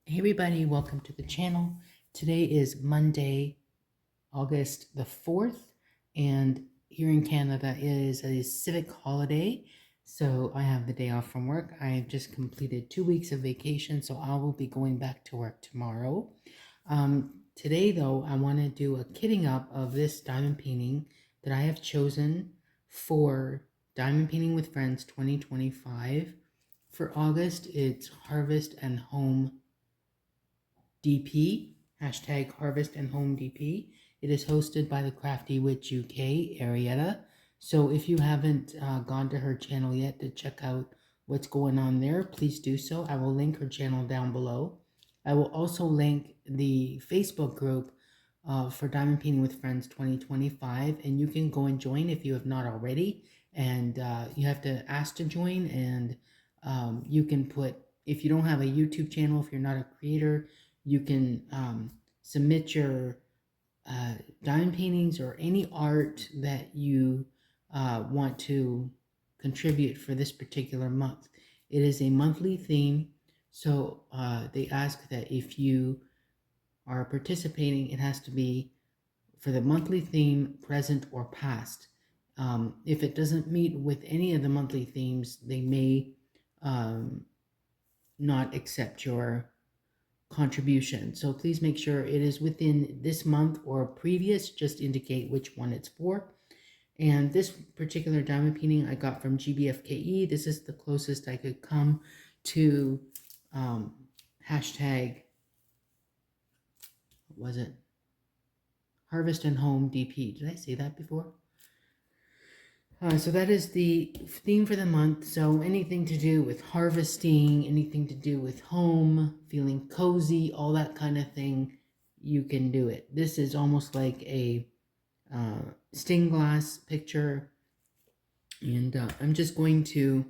Hey everybody, welcome to the channel. Today is Monday, August the 4th, and here in Canada it is a civic holiday, so I have the day off from work. I have just completed 2 weeks of vacation, so I will be going back to work tomorrow. Today though, I want to do a kitting up of this diamond painting that I have chosen for Diamond Painting with Friends 2025. For August, it's Harvest and Home DP, hashtag Harvest and Home DP. It is hosted by the Crafty Witch UK, Arietta. So if you haven't gone to her channel yet to check out what's going on there, please do so. I will link her channel down below. I will also link the Facebook group for Diamond Painting with Friends 2025, and you can go and join if you have not already. And you have to ask to join, and you can put, if you don't have a YouTube channel, if you're not a creator, you can submit your diamond paintings or any art that you want to contribute for this particular month. It is a monthly theme, so they ask that if you are participating, it has to be for the monthly theme, present or past. If it doesn't meet with any of the monthly themes, they may not accept your contribution. So please make sure it is within this month or previous, just indicate which one it's for. And this particular diamond painting I got from GBFKE. This is the closest I could come to hashtag, what was it? Harvest and Home DP. Did I say that before? So that is the theme for the month. So anything to do with harvesting, anything to do with home, feeling cozy, all that kind of thing, you can do it. This is almost like a stained glass picture. And I'm just going to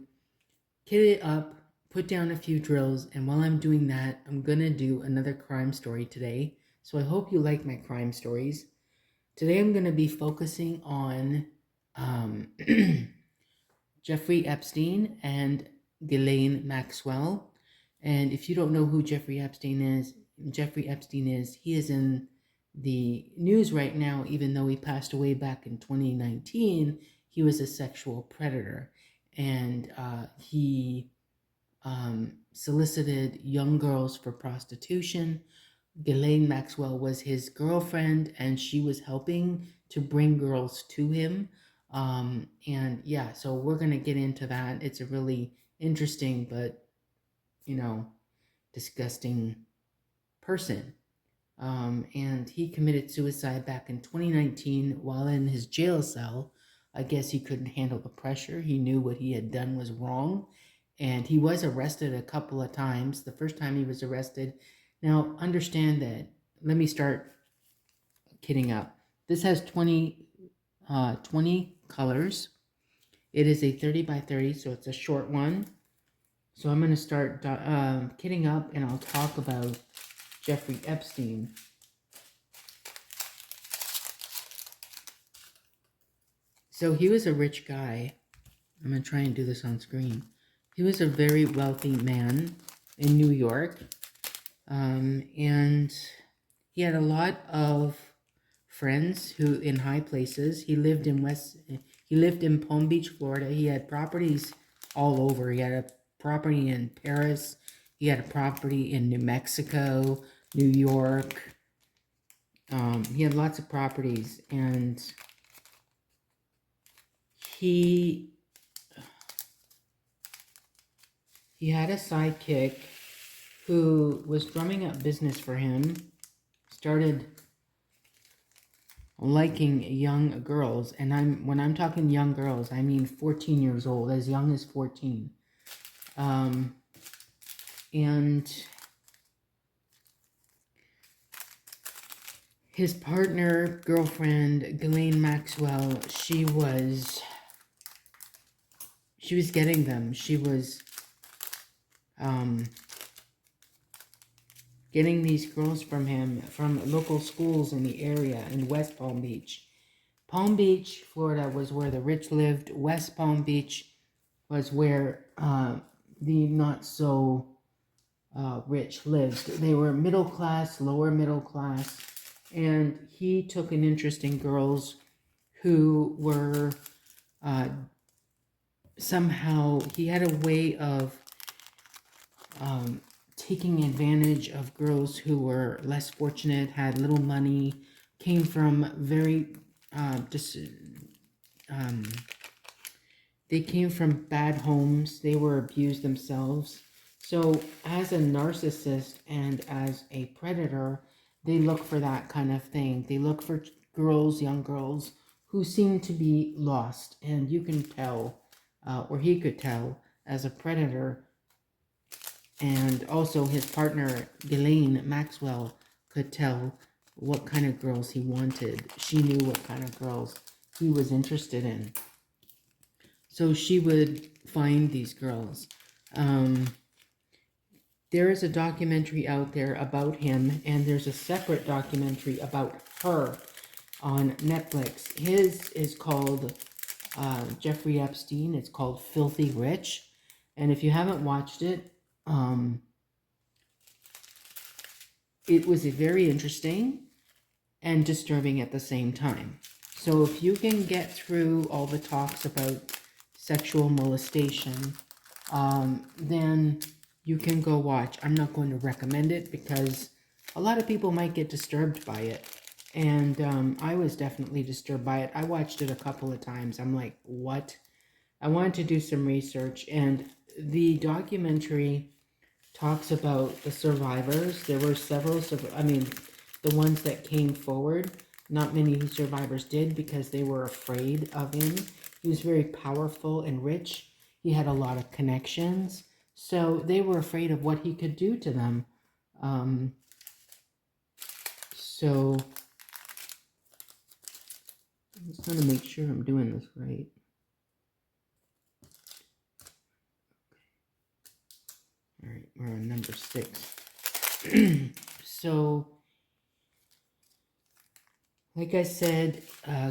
kit it up, put down a few drills, and while I'm doing that, I'm going to do another crime story today. So I hope you like my crime stories. Today I'm going to be focusing on Jeffrey Epstein and Ghislaine Maxwell. And if you don't know who Jeffrey Epstein is, he is in the news right now, even though he passed away back in 2019. He was a sexual predator, and he solicited young girls for prostitution. Ghislaine Maxwell was his girlfriend, and she was helping to bring girls to him. And yeah, so we're going to get into that. It's a really interesting but, disgusting person. And he committed suicide back in 2019 while in his jail cell. I guess he couldn't handle the pressure. He knew what he had done was wrong. And he was arrested a couple of times. The first time he was arrested. Now, understand that, let me start kidding up. This has 20 colors. It is a 30 by 30, so it's a short one. So I'm going to start kidding up, and I'll talk about Jeffrey Epstein. So he was a rich guy. I'm going to try and do this on screen. He was a very wealthy man in New York. And he had a lot of friends who in high places. He lived in Palm Beach, Florida. He had properties all over. He had a property in Paris. He had a property in New Mexico, New York. He had lots of properties, and he had a sidekick who was drumming up business for him, started liking young girls, and when I'm talking young girls, I mean 14 years old, as young as 14. And his partner, girlfriend, Ghislaine Maxwell, she was getting them. She was getting these girls from him from local schools in the area in West Palm Beach. Palm Beach, Florida was where the rich lived. West Palm Beach was where the not so rich lived. They were middle class, lower middle class, and he took an interest in girls who were somehow, he had a way of taking advantage of girls who were less fortunate, had little money, came from very they came from bad homes. They were abused themselves. So as a narcissist and as a predator, they look for that kind of thing. They look for girls, young girls, who seem to be lost. And you can tell, or he could tell, as a predator. And also his partner, Ghislaine Maxwell, could tell what kind of girls he wanted. She knew what kind of girls he was interested in. So she would find these girls. There is a documentary out there about him, and there's a separate documentary about her on Netflix. His is called Jeffrey Epstein. It's called Filthy Rich. And if you haven't watched it, it was very interesting and disturbing at the same time. So if you can get through all the talks about sexual molestation, then you can go watch. I'm not going to recommend it because a lot of people might get disturbed by it. And I was definitely disturbed by it. I watched it a couple of times. I'm like, what? I wanted to do some research, and the documentary talks about the survivors. There were several, the ones that came forward. Not many survivors did because they were afraid of him. He was very powerful and rich. He had a lot of connections. So they were afraid of what he could do to them. So I'm just going to make sure I'm doing this right. All right, we're on number 6. So, like I said,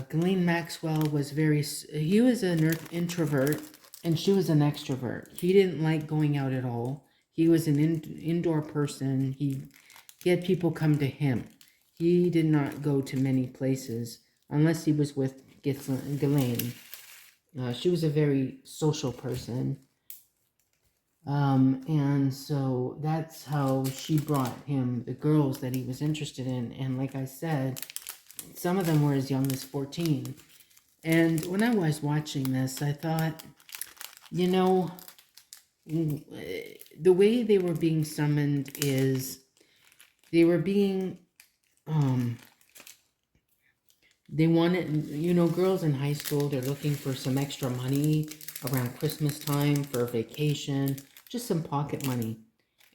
Ghislaine Maxwell was he was an introvert and she was an extrovert. He didn't like going out at all. He was an indoor person. He had people come to him. He did not go to many places unless he was with Ghislaine. She was a very social person. And so that's how she brought him the girls that he was interested in. And like I said, some of them were as young as 14. And when I was watching this, I thought, you know, the way they were being summoned is they were being, they wanted, girls in high school, they're looking for some extra money around Christmas time for a vacation, just some pocket money.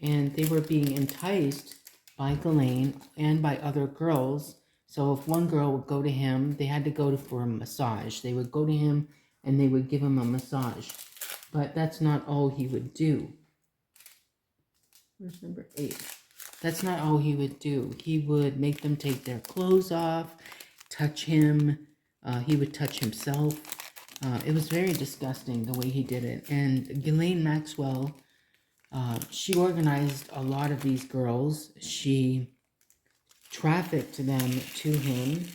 And they were being enticed by Ghislaine and by other girls. So if one girl would go to him, they had to go for a massage. They would go to him and they would give him a massage. But that's not all he would do. Where's number 8? That's not all he would do. He would make them take their clothes off, touch him. He would touch himself. It was very disgusting the way he did it. And Ghislaine Maxwell, she organized a lot of these girls. She trafficked them to him.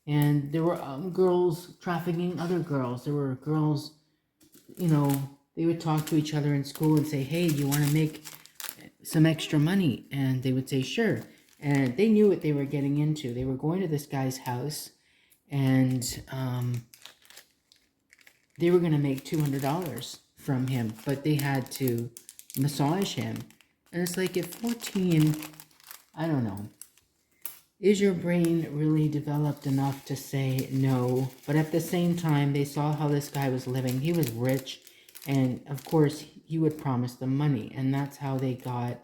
And there were girls trafficking other girls. There were girls, they would talk to each other in school and say, hey, do you want to make some extra money? And they would say, sure. And they knew what they were getting into. They were going to this guy's house, and they were going to make $200 from him, but they had to massage him. And it's like at 14, I don't know. Is your brain really developed enough to say no? But at the same time, they saw how this guy was living. He was rich, and of course, he would promise them money, and that's how they got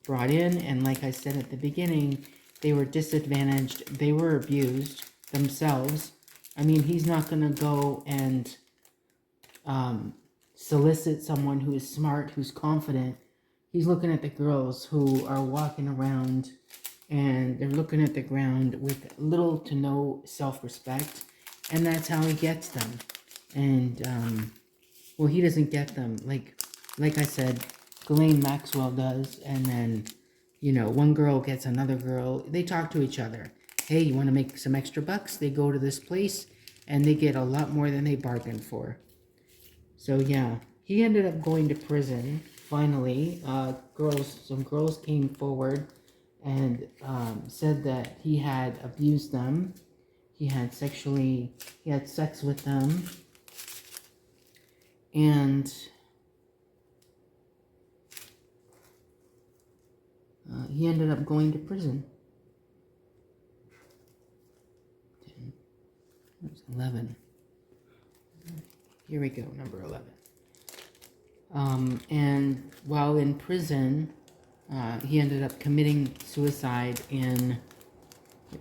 brought in. And like I said at the beginning, they were disadvantaged. They were abused themselves. I mean, he's not going to go and solicit someone who is smart, who's confident. He's looking at the girls who are walking around and they're looking at the ground with little to no self-respect, and that's how he gets them. And well, he doesn't get them. Like like I said, Ghislaine Maxwell does, and then, you know, one girl gets another girl. They talk to each other. Hey, you want to make some extra bucks? They go to this place, and they get a lot more than they bargained for. So yeah, he ended up going to prison. Finally, some girls came forward and said that he had abused them. He had sex with them, and he ended up going to prison. 10, 11. Here we go, number 11. And while in prison, he ended up committing suicide in,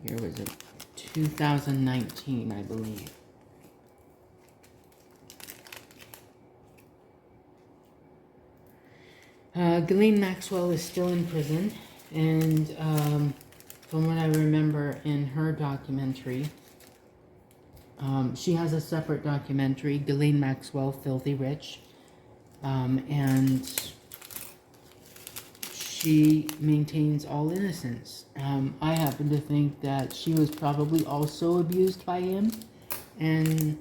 here was it, 2019, I believe. Ghislaine Maxwell is still in prison, and from what I remember in her documentary, she has a separate documentary, Ghislaine Maxwell, Filthy Rich, and she maintains all innocence. I happen to think that she was probably also abused by him, and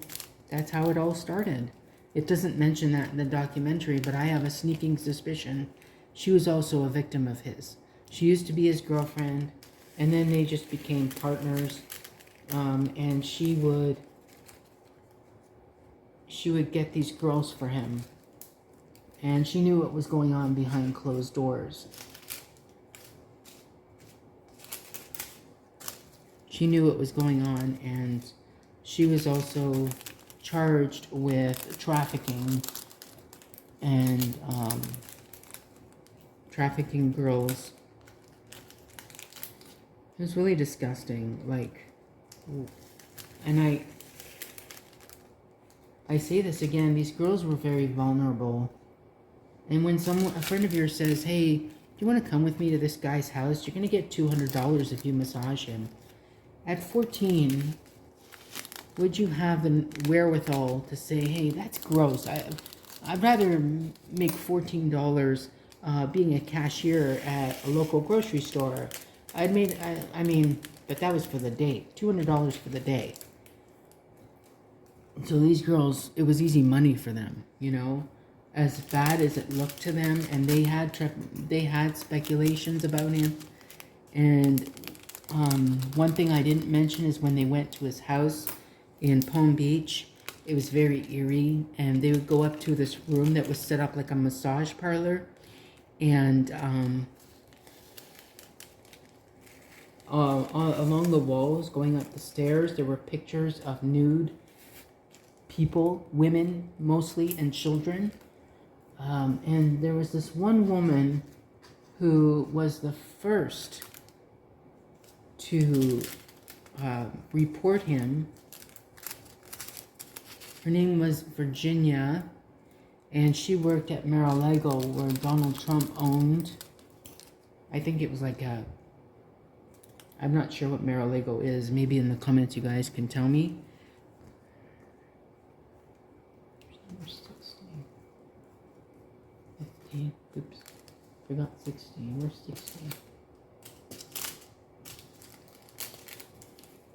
that's how it all started. It doesn't mention that in the documentary, but I have a sneaking suspicion she was also a victim of his. She used to be his girlfriend, and then they just became partners, and she would get these girls for him, and she knew what was going on behind closed doors. She knew what was going on, and she was also charged with trafficking and trafficking girls. It was really disgusting. Like, and I say this again, these girls were very vulnerable. And when a friend of yours says, hey, do you want to come with me to this guy's house? You're going to get $200 if you massage him. At 14, would you have the wherewithal to say, hey, that's gross. I'd rather make $14 being a cashier at a local grocery store. I mean, but that was for the day. $200 for the day. So these girls, it was easy money for them, you know? As bad as it looked to them, and they had speculations about him. And one thing I didn't mention is when they went to his house in Palm Beach, it was very eerie, and they would go up to this room that was set up like a massage parlor, and along the walls, going up the stairs, there were pictures of nude people, women mostly, and children. And there was this one woman who was the first to report him. Her name was Virginia, and she worked at Mar-a-Lago, where Donald Trump owned. I think it was like I'm not sure what Mar-a-Lago is. Maybe in the comments you guys can tell me. Where's 16? 15. Oops. Forgot 16. Where's 16?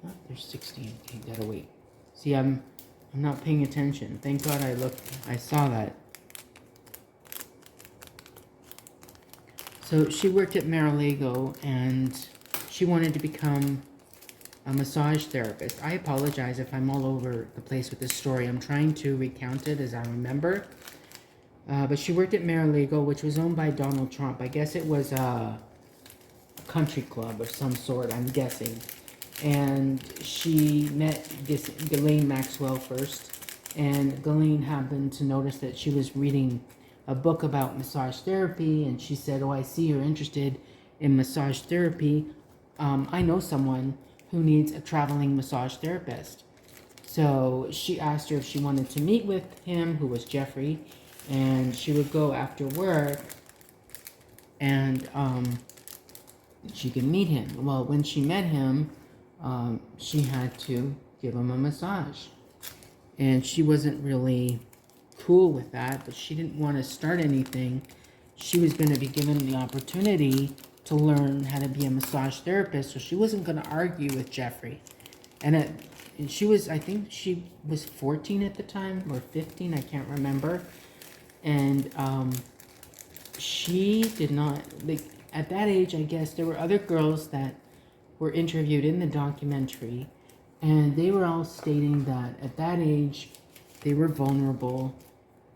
Oh, there's 16. Okay, gotta wait. See, I'm not paying attention. Thank God I saw that. So she worked at Mar-a-Lago, and she wanted to become a massage therapist. I apologize if I'm all over the place with this story. I'm trying to recount it as I remember. But she worked at Mar-a-Lago, which was owned by Donald Trump. I guess it was a country club of some sort, I'm guessing. And she met Ghislaine Maxwell first. And Ghislaine happened to notice that she was reading a book about massage therapy. And she said, oh, I see you're interested in massage therapy. I know someone who needs a traveling massage therapist. So she asked her if she wanted to meet with him, who was Jeffrey. And she would go after work, and she could meet him. Well, when she met him, she had to give him a massage. And she wasn't really cool with that, but she didn't want to start anything. She was going to be given the opportunity to learn how to be a massage therapist, so she wasn't going to argue with Jeffrey. And she was, I think she was 14 at the time, or 15, I can't remember. And she did not, like, at that age, I guess, there were other girls that were interviewed in the documentary, and they were all stating that at that age, they were vulnerable,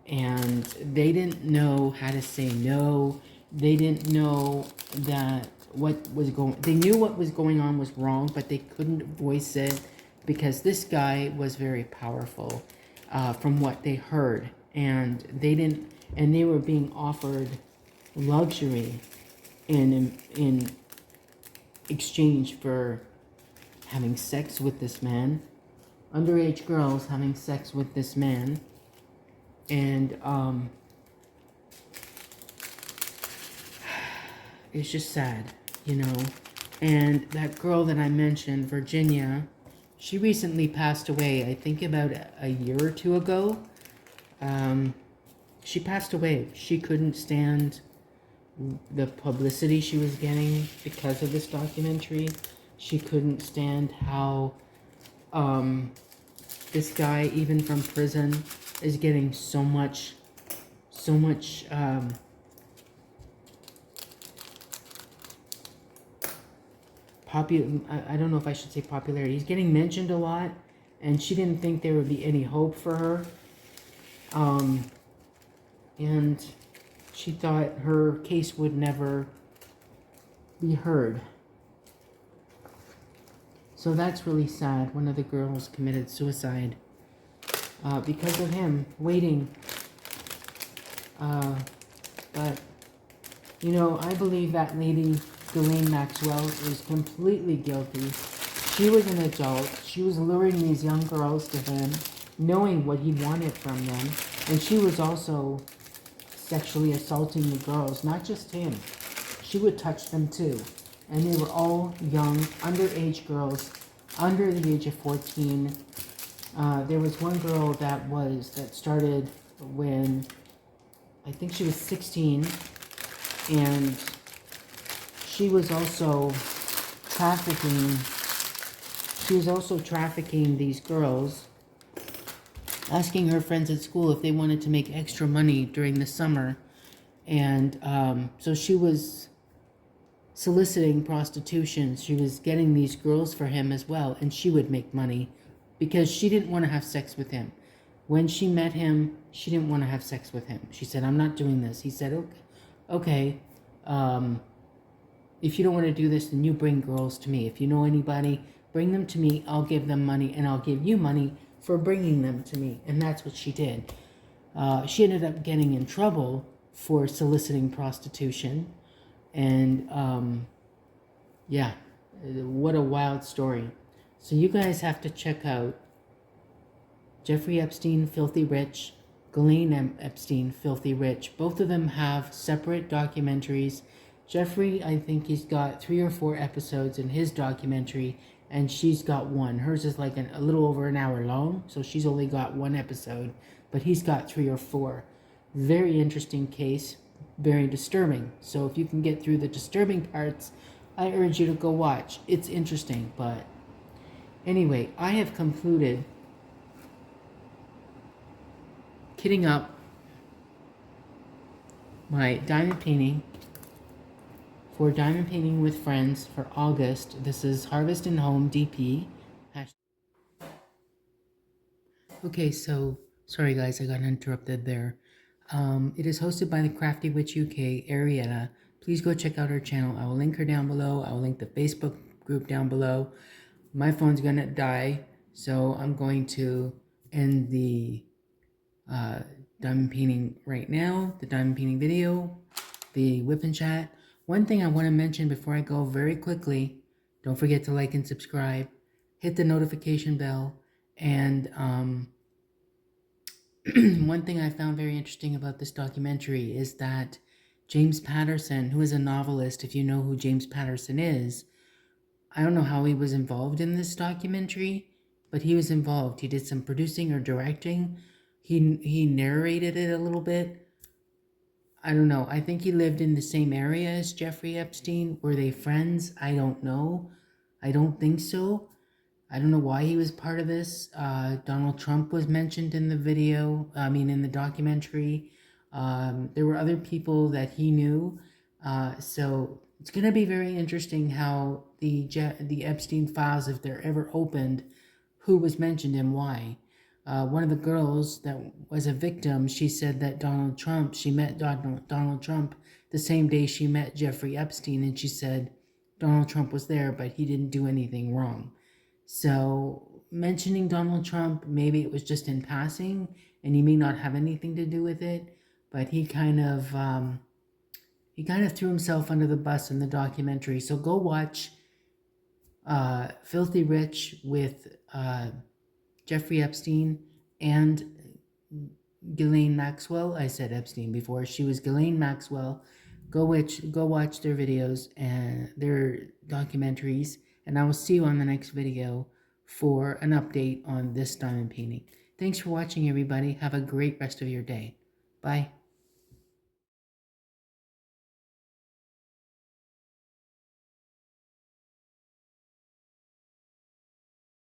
and they didn't know how to say no. They didn't know that they knew what was going on was wrong, but they couldn't voice it because this guy was very powerful, from what they heard. And they were being offered luxury in exchange for having sex with this man. Underage girls having sex with this man. And it's just sad, you know. And that girl that I mentioned, Virginia, she recently passed away, I think about a year or two ago. She passed away. She couldn't stand the publicity she was getting because of this documentary. She couldn't stand how this guy, even from prison, is getting so much I don't know if I should say popularity. He's getting mentioned a lot, and she didn't think there would be any hope for her. And she thought her case would never be heard. So that's really sad. One of the girls committed suicide because of him waiting. But, you know, I believe that lady, Ghislaine Maxwell, is completely guilty. She was an adult. She was luring these young girls to him, knowing what he wanted from them. And she was also sexually assaulting the girls, not just him. She would touch them too. And they were all young, underage girls, under the age of 14. There was one girl that started when I think she was 16, and she was also trafficking these girls, asking her friends at school if they wanted to make extra money during the summer. And so she was soliciting prostitution. She was getting these girls for him as well, and she would make money because she didn't want to have sex with him. When she met him, she didn't want to have sex with him. She said, "I'm not doing this." He said, okay, if you don't want to do this, then you bring girls to me. If you know anybody, bring them to me. I'll give them money, and I'll give you money for bringing them to me. And that's what she did. She ended up getting in trouble for soliciting prostitution. And yeah, what a wild story. So you guys have to check out Jeffrey Epstein, Filthy Rich, Ghislaine Epstein, Filthy Rich. Both of them have separate documentaries. Jeffrey, I think he's got 3 or 4 episodes in his documentary, and she's got 1. Hers is like a little over an hour long, so she's only got 1 episode, but he's got 3 or 4. Very interesting case, very disturbing. So if you can get through the disturbing parts, I urge you to go watch. It's interesting, but anyway, I have concluded kitting up my diamond painting for Diamond Painting with Friends for August. This is Harvest and Home DP. Okay, so sorry guys, I got interrupted there. It is hosted by the Crafty Witch UK, Arietta. Please go check out her channel. I will link her down below. I will link the Facebook group down below. My phone's gonna die, so I'm going to end the diamond painting right now, the diamond painting video, the whip and chat. One thing I want to mention before I go very quickly, don't forget to like and subscribe, hit the notification bell, and one thing I found very interesting about this documentary is that James Patterson, who is a novelist, if you know who James Patterson is, I don't know how he was involved in this documentary, but he was involved. He did some producing or directing. he narrated it a little bit. I don't know. I think he lived in the same area as Jeffrey Epstein. Were they friends? I don't know. I don't think so. I don't know why he was part of this. Donald Trump was mentioned in the video, in the documentary. There were other people that he knew. So it's going to be very interesting how the Epstein files, if they're ever opened, who was mentioned and why. One of the girls that was a victim, she said that she met Donald Trump the same day she met Jeffrey Epstein, and she said Donald Trump was there, but he didn't do anything wrong. So mentioning Donald Trump, maybe it was just in passing, and he may not have anything to do with it, but he kind of threw himself under the bus in the documentary. So go watch Filthy Rich with Jeffrey Epstein and Ghislaine Maxwell. I said Epstein before. She was Ghislaine Maxwell. Go watch their videos and their documentaries, and I will see you on the next video for an update on this diamond painting. Thanks for watching, everybody. Have a great rest of your day. Bye.